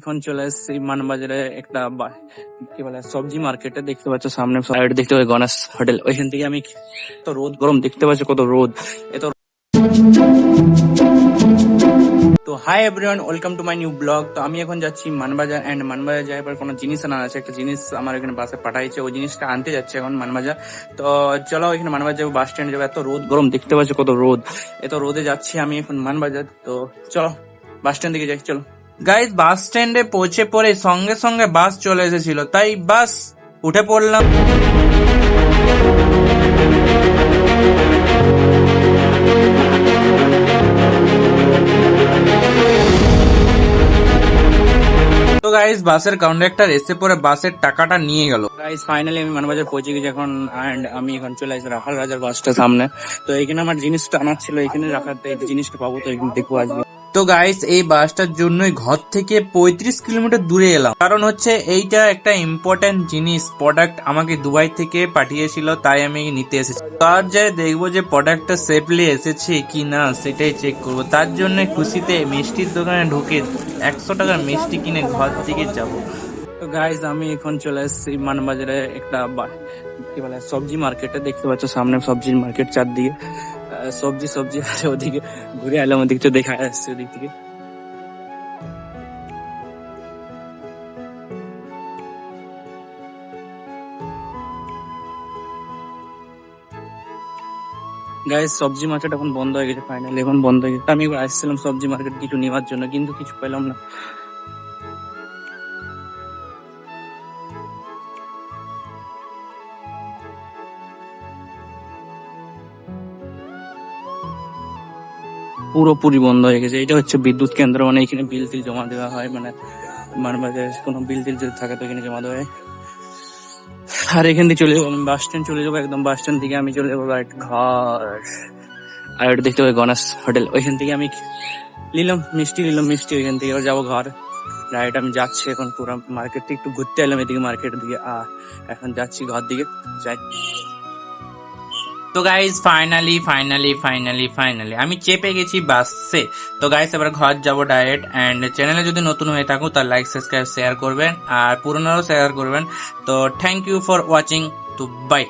এখন চলে এসেছি মানবাজারে একটা কি বলে সবজি মার্কেটে। দেখতে পাচ্ছ সামনে সাইড দেখতে পাচ্ছ গণেশ হোটেল, ওইখান থেকে আমি তো রোদ গরম দেখতে পাচ্ছ কত রোদ এত। তো hi everyone, welcome to my new blog. তো আমি এখন যাচ্ছি মানবাজার এন্ড মানবাজার যাওয়ার পর কোনো জিনিস আনা আছে, একটা জিনিস আমার এখানে বাসে পাঠাইছে, ওই জিনিসটা আনতে যাচ্ছে এখন মানবাজার। তো চলো এখানে মানবাজার যাবো, বাস স্ট্যান্ড যাবো। এত রোদ গরম দেখতে পাচ্ছ কত রোদ, এত রোদে যাচ্ছি আমি এখন মানবাজার। তো চলো বাস স্ট্যান্ড দিকে যাই, চলো। গাইজ বাস স্ট্যান্ডে পৌঁছে পরে সঙ্গে সঙ্গে বাস চলে এসেছিল, তাই বাস উঠে পড়লাম। তো গাইজ বাসের কন্ডাক্টর এসে পরে বাসের টাকাটা নিয়ে গেল। গাইজ ফাইনালি আমি মানবাজার পৌঁছে গেছি এখন, এন্ড আমি এখন চলে আসছি রাখাল রাজার বাসটা সামনে। তো এখানে আমার জিনিসটা আনার ছিল, এখানে রাখাতে এই জিনিসটা পাবো, তো এখানে দেখবো আজকে। তো গাইস এই বাসটার জন্যই ঘর থেকে 35 কিলোমিটার দূরে এলাম, কারণ হচ্ছে এইটা একটা ইম্পর্টেন্ট জিনিস, প্রোডাক্ট আমাকে দুবাই থেকে পাঠিয়েছিল, তাই আমি নিতে এসেছি। তার যাই দেখবো যে প্রোডাক্টটা সেফলি এসেছে কি না সেটাই চেক করবো। তার জন্য খুশিতে মিষ্টির দোকানে ঢুকে 100 টাকার মিষ্টি কিনে ঘর থেকে যাব। তো গাইস আমি এখন চলে এসেছি মানবাজারে একটা কি বলে সবজি মার্কেটে। দেখতে পাচ্ছ সামনে সবজির মার্কেট, চারদিকে সবজি আছে। ওদিকে ঘুরে এলাম, ওদিকে তো দেখা যাচ্ছে ওদিক থেকে। গাইস সবজি মার্কেট এখন বন্ধ হয়ে গেছে, ফাইনালি এখন বন্ধ হয়ে গেছে। আমি এবার আসছিলাম সবজি মার্কেট কিছু নেওয়ার জন্য, কিন্তু কিছু পেলাম না। পুরোপুরি বন্ধ হয়ে গেছে। এটা হচ্ছে বিদ্যুৎ কেন্দ্র, মানে এখানে বিল টিল জমা দেওয়া হয়, মানে মানবাজারে কোনো বিল টিল যদি থাকে তো এখানে জমা দেওয়া হয়। আর এখান থেকে চলে যাবো আমি বাস স্ট্যান্ড, চলে যাবো একদম বাস স্ট্যান্ড থেকে আমি চলে যাবো রাইট ঘর। আর ওটা দেখতে পাবো গণেশ হোটেল, ওইখান থেকে আমি নিলাম মিষ্টি ওইখান থেকে এবার যাবো ঘর। রাইট আমি যাচ্ছি এখন পুরো মার্কেটটা একটু ঘুরতে এলাম এদিকে মার্কেটের দিকে, এখন যাচ্ছি ঘর দিকে যাই। তো গাইজ ফাইনালি আমি চেপে গেছি বাসে। তো গাইজ এবার ঘর যাবো ডাইরেক্ট। এন্ড চ্যানেলে যদি নতুন হয়ে থাকো তার লাইক সাবস্ক্রাইব শেয়ার করবেন, আর পুরোনোরও শেয়ার করবেন। তো থ্যাংক ইউ ফর ওয়াচিং, তো বাই।